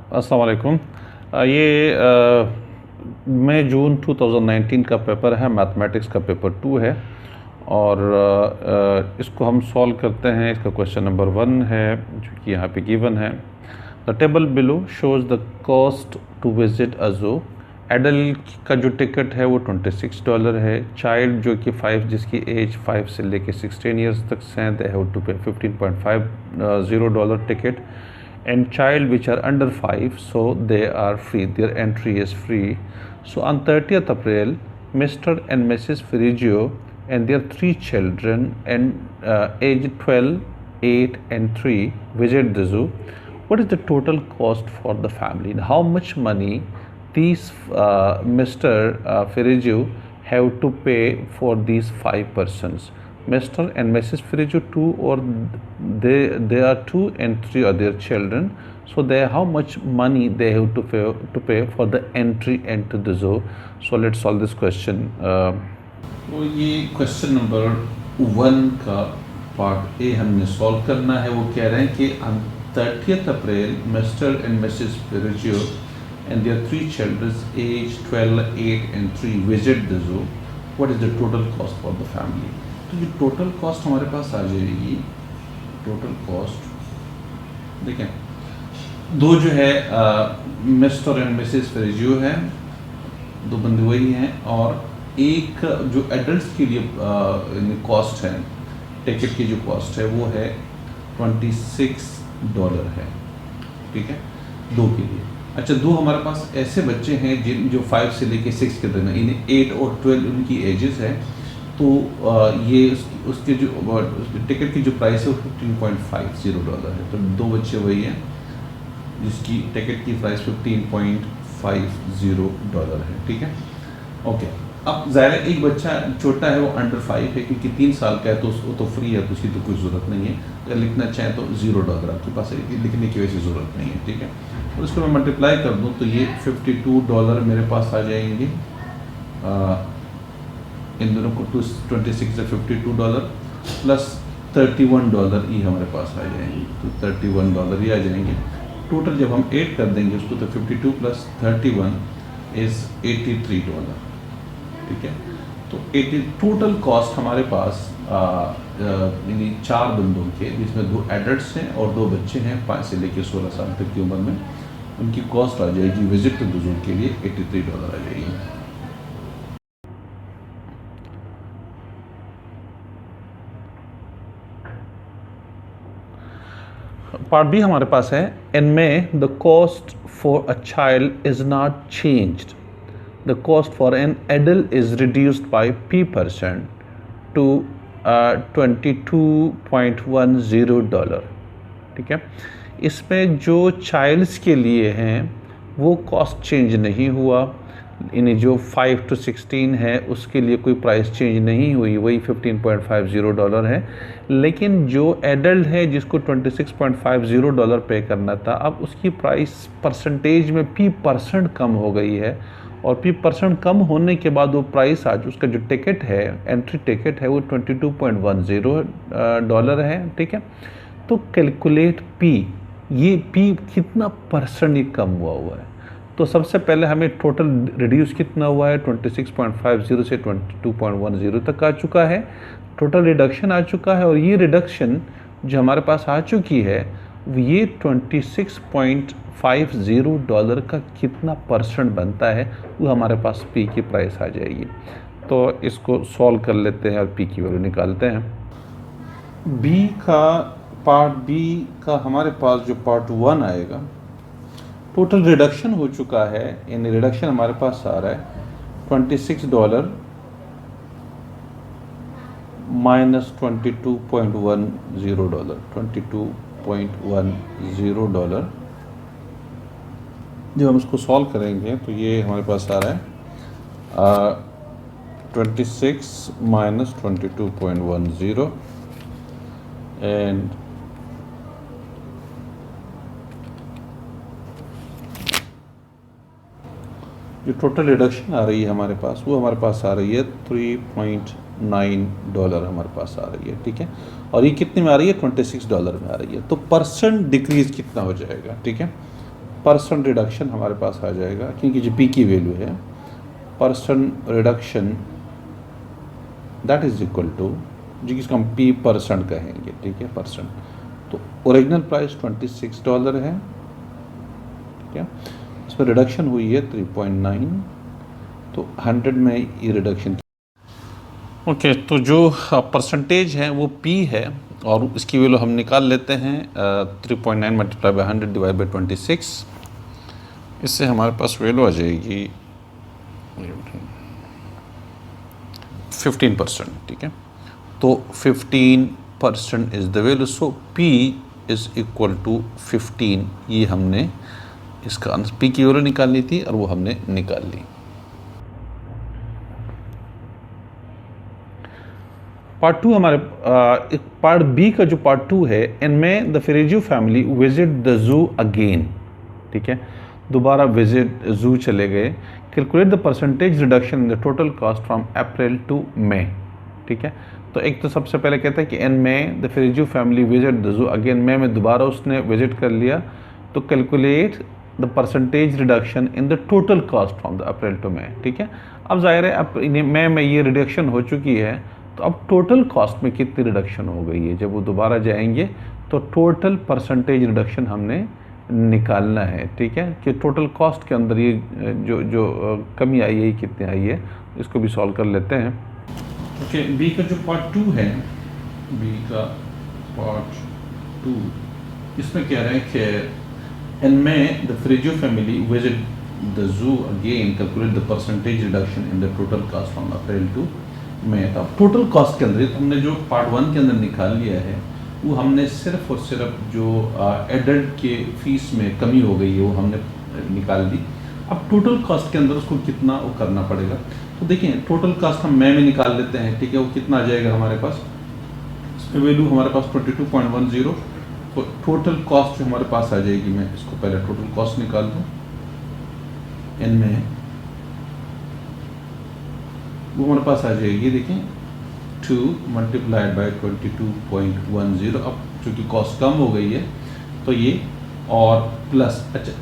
अस्सलाम वालेकुम। ये मई जून 2019 का पेपर है, मैथमेटिक्स का पेपर 2 है और इसको हम सॉल्व करते हैं। इसका क्वेश्चन नंबर 1 है जो कि यहाँ पे गिवन है। The table below shows the cost to visit a zoo. Adult का जो टिकट है वो $26 है। चाइल्ड जो कि 5 जिसकी एज 5 से लेके 16 ईयर्स तक हैं, दे हैव टू पे $15.50 ticket, and child which are under 5, so they are free, their entry is free. So on 30th April, Mr. and Mrs. Ferrigio and their 3 children and age 12, 8 and 3 visit the zoo. What is the total cost for the family? And how much money these Mr. Ferrigio have to pay for these 5 persons? Mr. and Mrs. Ferrigio, 2 or they are 2 and 3 are their children. So they how much money they have to pay for the entry into the zoo. So let's solve this question. तो ये question number 1 का part A हमने solve करना है। वो कह रहे हैं कि on 30th April, Mr. and Mrs. Ferrigio and their 3 children age 12, 8 and 3 visit the zoo. What is the total cost for the family? तो जो टोटल कॉस्ट हमारे पास आ जाएगी, टोटल कॉस्ट देखें, दो जो है मिस्टर एंड मिसेस फेरिजियो है, दो बंदे वही हैं, और एक जो एडल्ट्स के लिए कॉस्ट है, टिकट की जो कॉस्ट है वो है $26 है, ठीक है, दो के लिए। अच्छा, दो हमारे पास ऐसे बच्चे हैं जिन जो 5 से लेके 6 के दरमियान, इन्हें 8 और 12 उनकी एजेस है, तो ये उसके जो टिकट की जो प्राइस है वो $15.50 है। तो दो बच्चे वही हैं जिसकी टिकट की प्राइस $15.50 है, ठीक है, ओके। अब ज़ाहिर है एक बच्चा छोटा है, वो अंडर 5 है, क्योंकि 3 साल का है, तो वो तो फ्री है, तो उसकी तो कोई ज़रूरत नहीं है। अगर लिखना चाहें तो $0 आपके पास है, लिखने की वैसे ज़रूरत नहीं है, ठीक है। और इसको मैं मल्टीप्लाई कर दूँ तो ये $52 मेरे पास आ जाएंगे। इन दोनों को 26 से $52 प्लस $31 ये हमारे पास आ जाएंगे, तो $31 ये आ जाएंगे। टोटल जब हम ऐड कर देंगे उसको, तो 52 प्लस 31 इज़ $83, ठीक है। तो 80 टोटल कॉस्ट हमारे पास यानी 4 बंदों के, जिसमें 2 एडल्ट्स हैं और 2 बच्चे हैं 5 से लेकर 16 साल तक की उम्र में, उनकी कॉस्ट आ जाएगी विजिट टू द ज़ू के लिए $83 आ जाएगी। पार्ट बी हमारे पास है, इनमें the cost for a child is not changed, the cost for an adult is reduced by P% to $22.10, ठीक है। इसमें जो चाइल्ड्स के लिए हैं वो कॉस्ट चेंज नहीं हुआ, यानी जो 5 to 16 है उसके लिए कोई प्राइस चेंज नहीं हुई, वही $15.50 है। लेकिन जो एडल्ट है जिसको $26.50 पे करना था, अब उसकी प्राइस परसेंटेज में P% कम हो गई है, और P% कम होने के बाद वो प्राइस आज उसका जो टिकट है, एंट्री टिकट है, वो $22.10 है, ठीक है। तो कैलकुलेट P, ये P कितना परसेंट ये कम हुआ है। तो सबसे पहले हमें टोटल रिड्यूस कितना हुआ है, 26.50 से 22.10 तक आ चुका है, टोटल रिडक्शन आ चुका है। और ये रिडक्शन जो हमारे पास आ चुकी है, ये $26.50 का कितना परसेंट बनता है, वो हमारे पास P की प्राइस आ जाएगी। तो इसको सॉल्व कर लेते हैं और P की वैल्यू निकालते हैं। B का पार्ट B का हमारे पास जो पार्ट 1 आएगा, टोटल रिडक्शन हो चुका है, यानी रिडक्शन हमारे पास आ रहा है $26 माइनस $22.10। जब हम इसको सॉल्व करेंगे तो ये हमारे पास आ रहा है 26 माइनस 22.10 एंड जो टोटल रिडक्शन आ रही है हमारे पास, वो हमारे पास आ रही है $3.9 हमारे पास आ रही है, ठीक है। और ये कितने में आ रही है, $26 में आ रही है। तो परसेंट डिक्रीज कितना हो जाएगा, ठीक है। परसेंट रिडक्शन हमारे पास आ जाएगा, क्योंकि जो पी की वैल्यू है percent reduction that is equal to, जिसको हम पी परसेंट कहेंगे, ठीक है, परसेंट। तो ओरिजिनल प्राइस $26 है, ठीक है, इसमें रिडक्शन हुई है 3.9, तो 100 में ये रिडक्शन। ओके, तो जो परसेंटेज है वो पी है और इसकी वैल्यू हम निकाल लेते हैं 3.9 मल्टीप्लाई बाई 100 डिवाइड बाई 26। इससे हमारे पास वैल्यू आ जाएगी 15%, ठीक है। तो 15% is the value, so P is equal to 15। ये हमने इसका आंसर पी की वैल्यू निकालनी थी और वो हमने निकाल ली। पार्ट 2 हमारे पार्ट बी का जो पार्ट 2 है, इनमें the Frigerio family visit the zoo again, ठीक है, दोबारा विजिट जू चले गए। Calculate the percentage reduction in the total cost from April to May, ठीक है। तो एक तो सबसे पहले कहता है कि in May the Frigerio family visit the zoo again, मई में दोबारा उसने विजिट कर लिया, तो calculate the percentage reduction in the total cost from the April to May, ठीक है। अब जाहिर है अब मई में ये रिडक्शन हो चुकी है, तो अब टोटल कॉस्ट में कितनी रिडक्शन हो गई है। जब वो दोबारा जाएंगे तो टोटल परसेंटेज रिडक्शन हमने निकालना है, ठीक है, कि टोटल कॉस्ट के अंदर ये जो कमी आई है कितनी आई है, इसको भी सॉल्व कर लेते हैं। ओके, बी का जो पार्ट 2 है, बी का पार्ट 2, इसमें कह रहे हैं कि इनमें the Frigerio family visit the zoo again, calculate the percentage reduction in the total cost from April to May. तो टोटल कॉस्ट के अंदर हमने जो पार्ट 1 के अंदर निकाल लिया है, वो हमने सिर्फ और सिर्फ जो एडल्ट के फीस में कमी हो गई है वो हमने निकाल दी। अब टोटल कॉस्ट के अंदर उसको कितना वो करना पड़ेगा, तो देखिए टोटल कॉस्ट हम में निकाल लेते हैं, ठीक है। वो कितना आ जाएगा हमारे पास, इसमें वैल्यू हमारे पास 22.10, तो टोटल कॉस्ट जो हमारे पास आ जाएगी, मैं इसको पहले टोटल कॉस्ट निकाल दूँ, इनमें वो हमारे पास आ जाएगी, देखें 2 मल्टीप्लाइड बाई 22.10। अब चूँकि कॉस्ट कम हो गई है तो ये और प्लस, अच्छा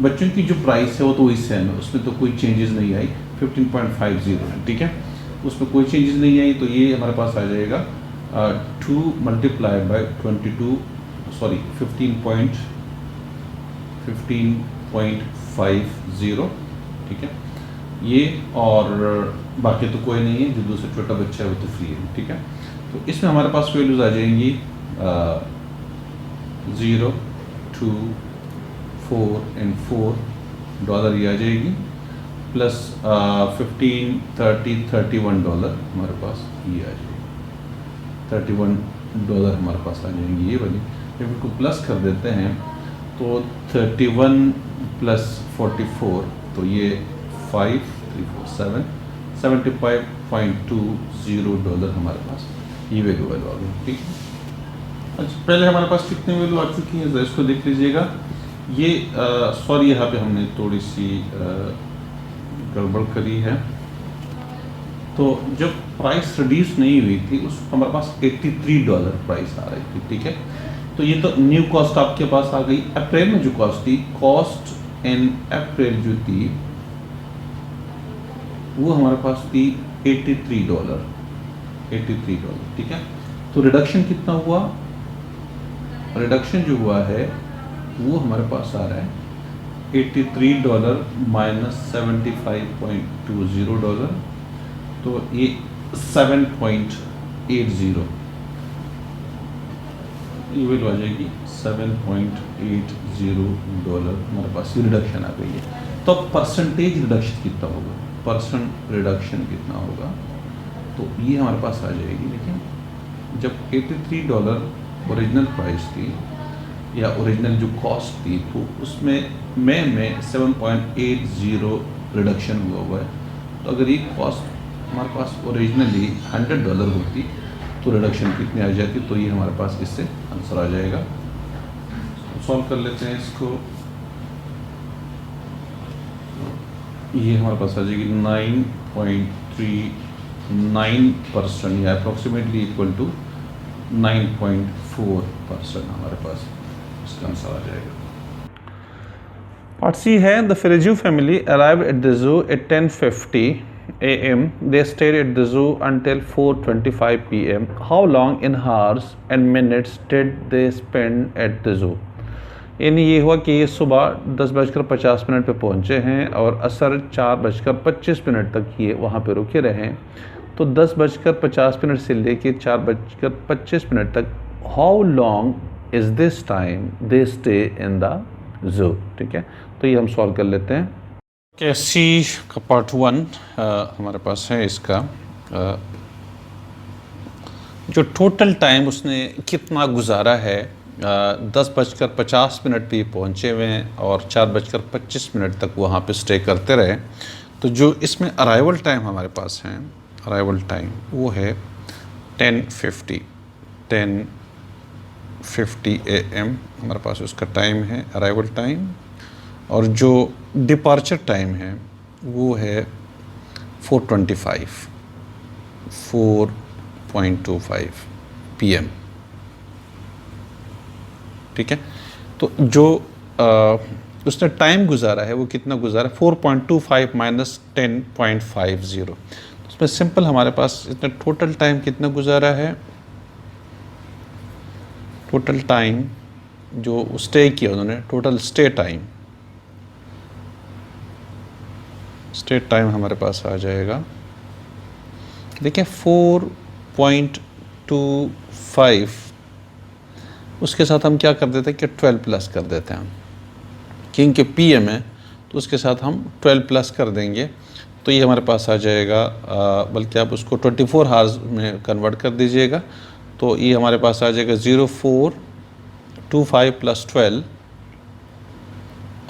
बच्चों की जो प्राइस है वो तो वही सेम है, उसमें तो कोई चेंजेस नहीं आई, 15.50 है, ठीक है, उसमें कोई चेंजेस नहीं आई। तो ये हमारे पास आ जाएगा 2 मल्टीप्लाइड बाई 15.50, ठीक है। ये और बाकी तो कोई नहीं है, जो दूसरा छोटा बच्चा है वो तो फ्री है, ठीक है। तो इसमें हमारे पास वैल्यूज आ जाएंगी 0, 2, 4 एंड $4 ये आ जाएगी, प्लस 15, 30, $31 हमारे पास ये आ जाएगी, $31 हमारे पास आ जाएंगी ये वाली। जब इनको प्लस कर देते हैं तो 31 प्लस 44, तो ये 5, 3, 4, 7, $75.20 हमारे पास ये वैल्यू आ गई, ठीक है। अच्छा, पहले हमारे पास कितनी वैल्यू आ चुकी है इसको देख लीजिएगा। ये सॉरी यहाँ पे हमने थोड़ी सी गड़बड़ करी है। तो जब प्राइस रिड्यूस नहीं हुई थी उस हमारे पास $83 प्राइस आ रही थी, ठीक है। तो ये तो न्यू कॉस्ट आपके पास आ गई। अप्रैल में जो कॉस्ट थी, कॉस्ट इन अप्रैल जो थी वो हमारे पास थी $83, ठीक है। तो रिडक्शन कितना हुआ, रिडक्शन जो हुआ है वो हमारे पास आ रहा है $83 माइनस $75.20, तो ये 7.80 ये वैल्यू आ जाएगी, $7.80 हमारे पास ये रिडक्शन आ गई है। तो अब परसेंटेज रिडक्शन कितना होगा, परसेंट रिडक्शन कितना होगा, तो ये हमारे पास आ जाएगी। देखिए जब $83 ओरिजिनल प्राइस थी या ओरिजिनल जो कॉस्ट थी, तो उसमें में 7.80 रिडक्शन हुआ है। तो अगर ये कॉस्ट हमारे पास ओरिजिनली $100 होती तो रिडक्शन कितनी आ जाती, तो ये हमारे पास इससे आंसर आ जाएगा। सॉल्व कर लेते हैं इसको। ये हमारे पास आ जाएगी 9.39% या अप्रॉक्सीमेटली इक्वल टू 9.4% हमारे पास इसका आंसर आ जाएगा। पार्ट सी है the Frigerio family arrived at the zoo at 10:50 a.m. They stayed at the zoo until 4:25 p.m. How long in hours and minutes did they spend at the zoo? यानी ये हुआ कि ये सुबह 10:50 पे पहुँचे हैं और असर 4:25 तक ये वहाँ पे रुके रहे। तो 10:50 से लेके 4:25 तक how long is this time they stay in the zoo. ठीक है, तो ये हम सॉल्व कर लेते हैं। Okay, सी का पार्ट 1 हमारे पास है। इसका जो टोटल टाइम उसने कितना गुजारा है, 10:50 पे पहुँचे हुए हैं और 4:25 तक वहाँ पे स्टे करते रहे। तो जो इसमें अराइवल टाइम हमारे पास है, अराइवल टाइम वो है 10:50 AM हमारे पास उसका टाइम है, अराइवल टाइम। और जो डिपार्चर टाइम है वो है 4:25 PM। ठीक है, तो जो उसने टाइम गुजारा है वो कितना गुजारा, 4.25 माइनस 10.50। तो उसमें सिंपल हमारे पास इतना टोटल टाइम कितना गुजारा है, टोटल टाइम जो स्टे किया उन्होंने, टोटल स्टे टाइम हमारे पास आ जाएगा। देखिए 4.25 उसके साथ हम क्या कर देते हैं कि 12 प्लस कर देते हैं हम, क्योंकि PM है तो उसके साथ हम 12 प्लस कर देंगे। तो ये हमारे पास आ जाएगा, बल्कि आप उसको 24 आवर्स में कन्वर्ट कर दीजिएगा। तो ये हमारे पास आ जाएगा 0425 + 12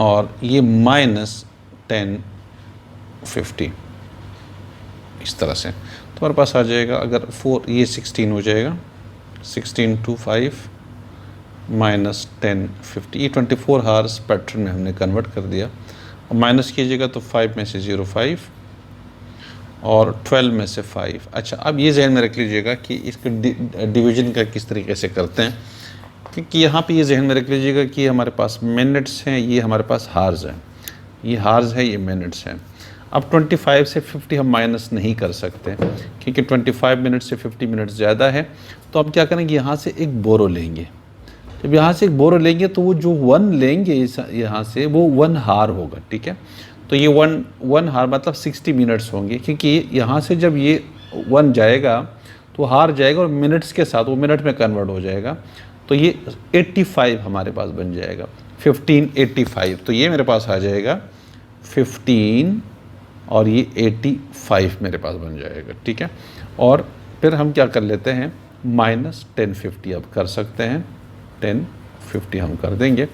और ये माइनस 10:50 इस तरह से। तो हमारे पास आ जाएगा, अगर 4 ये 16 हो जाएगा, 1625 माइनस 10:50, ये 24 आवर्स पैटर्न में हमने कन्वर्ट कर दिया। और माइनस कीजिएगा तो 5 में से 05 और 12 में से 5। अच्छा, अब ये जहन में रख लीजिएगा कि इसके डिवीजन का किस तरीके से करते हैं, क्योंकि यहाँ पे ये जहन में रख लीजिएगा कि हमारे पास मिनट्स हैं, ये हमारे पास हार्स हैं, ये हार्स है, ये मिनट्स हैं। अब 25 से 50 हम माइनस नहीं कर सकते क्योंकि 25 मिनट से 50 मिनट ज़्यादा है। तो अब क्या करेंगे, यहाँ से एक बोरो लेंगे। जब यहाँ से एक बोरो लेंगे तो वो जो 1 लेंगे यहाँ से वो 1 हार होगा। ठीक है, तो ये 1 हार मतलब 60 मिनट्स होंगे, क्योंकि यहाँ से जब ये 1 जाएगा तो हार जाएगा और मिनट्स के साथ वो मिनट में कन्वर्ट हो जाएगा। तो ये 85 हमारे पास बन जाएगा, 1585। तो ये मेरे पास आ जाएगा 15 और ये 85 मेरे पास बन जाएगा। ठीक है, और फिर हम क्या कर लेते हैं, माइनस 1050 अब कर सकते हैं, 1050 हम कर देंगे।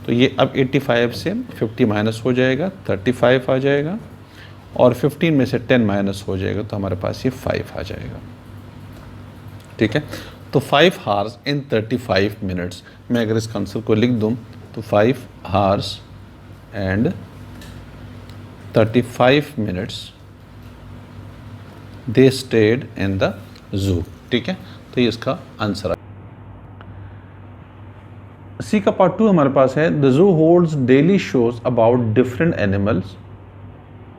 तो ये अब 85 से 50 माइनस हो जाएगा, 35 आ जाएगा और 15 में से 10 माइनस हो जाएगा तो हमारे पास ये 5 आ जाएगा। ठीक है, तो 5 हार्स इन 35 मिनट्स। मैं अगर इस आंसर को लिख दूँ तो 5 hours and 35 minutes they stayed in the zoo. ठीक है, तो ये इसका आंसर है। सी का पार्ट 2 हमारे पास है the zoo holds daily shows about different animals.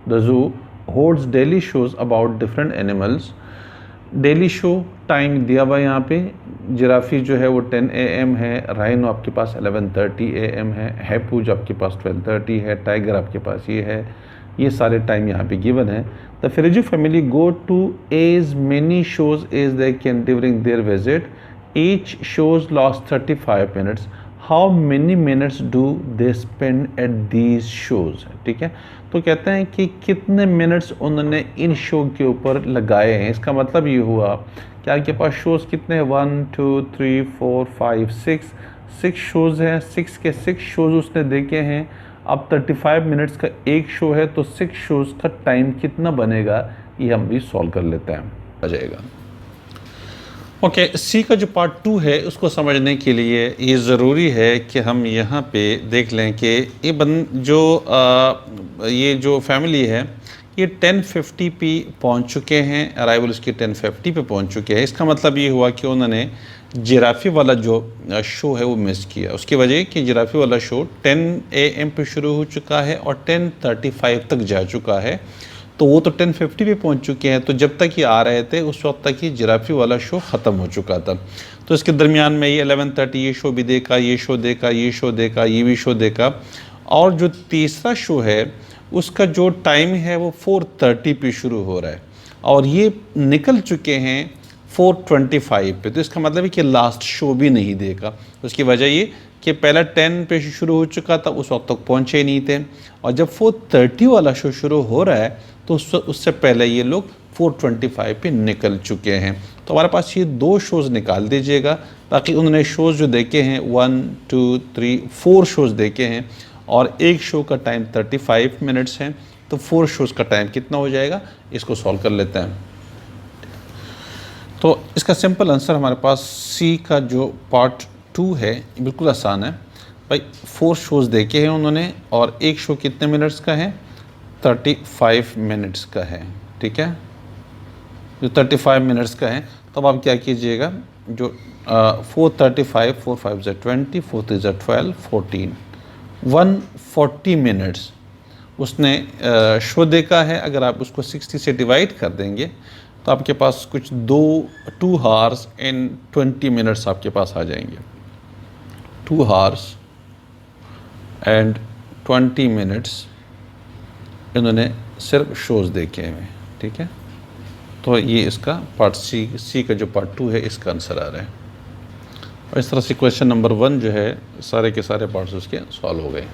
The zoo holds daily shows about different animals. Daily show time दिया हुआ है यहाँ पे। जिराफी जो है वो 10 AM है, राइनो आपके पास 11:30 AM है, हैपू जो आपके पास 12:30 है, टाइगर आपके पास ये है। ये सारे टाइम यहाँ पे गिवन है। The Frigerio family go to as many shows as they can during their visit. Each shows lost 35 minutes. How many minutes do they spend at these shows. ठीक है, तो कहते हैं कि कितने मिनट्स उन्होंने इन शो के ऊपर लगाए हैं। इसका मतलब ये हुआ कि आपके पास शोज़ कितने हैं, 1 2 3 4 5 6 शोज़ हैं। 6 के 6 शोज़ उसने देखे हैं। अब 35 मिनट्स का एक शो है तो 6 शोज़ का टाइम कितना बनेगा ये हम भी सॉल्व कर लेते हैं, आ जाएगा। ओके, सी का जो पार्ट 2 है उसको समझने के लिए ये ज़रूरी है कि हम यहाँ पे देख लें कि ये जो फैमिली है ये 10:50 पे पहुँच चुके हैं, अराइवल उसकी 10:50 पे पहुँच चुके हैं। इसका मतलब ये हुआ कि उन्होंने जिराफी वाला जो शो है वो मिस किया। उसकी वजह कि जिराफी वाला शो 10 AM पे शुरू हो चुका है और 10:35 तक जा चुका है, तो वो तो 10:50 पे पहुंच चुके हैं। तो जब तक ये आ रहे थे उस वक्त तक ये जिराफी वाला शो ख़त्म हो चुका था। तो इसके दरमियान में ये 11:30 ये शो भी देखा, ये शो देखा, ये शो देखा, ये भी शो देखा। और जो तीसरा शो है उसका जो टाइम है वो 4:30 पे शुरू हो रहा है और ये निकल चुके हैं 4:25 पे। तो इसका मतलब है कि लास्ट शो भी नहीं देखा। उसकी वजह ये कि पहला 10 पे शुरू हो चुका था, उस वक्त तक पहुँचे ही नहीं थे, और जब 4:30 वाला शो शुरू हो रहा है तो उससे पहले ये लोग 4:25 पे निकल चुके हैं। तो हमारे पास ये 2 शोज़ निकाल दीजिएगा। बाकी उन्होंने शोज़ जो देखे हैं 1 2 3 4 शोज़ देखे हैं और एक शो का टाइम 35 मिनट्स है। तो 4 शोज़ का टाइम कितना हो जाएगा, इसको सॉल्व कर लेते हैं। तो इसका सिंपल आंसर हमारे पास सी का जो पार्ट 2 है बिल्कुल आसान है भाई। 4 शोज़ देखे हैं उन्होंने और एक शो कितने मिनट्स का है, 35 मिनट्स का है। ठीक है, जो 35 मिनट्स का है। तो अब आप क्या कीजिएगा, जो 4:35 4 5 20 4 3 12 14 140 मिनट्स उसने शो देखा है। अगर आप उसको 60 से डिवाइड कर देंगे तो आपके पास कुछ 2 हार्स एंड 20 मिनट्स आपके पास आ जाएंगे। 2 हार्स एंड 20 मिनट्स इन्होंने सिर्फ शोज़ देखे हैं। ठीक है, तो ये इसका पार्ट सी का जो पार्ट 2 है इसका आंसर आ रहा है। और इस तरह से क्वेश्चन नंबर 1 जो है सारे के सारे पार्ट्स उसके सॉल्व हो गए।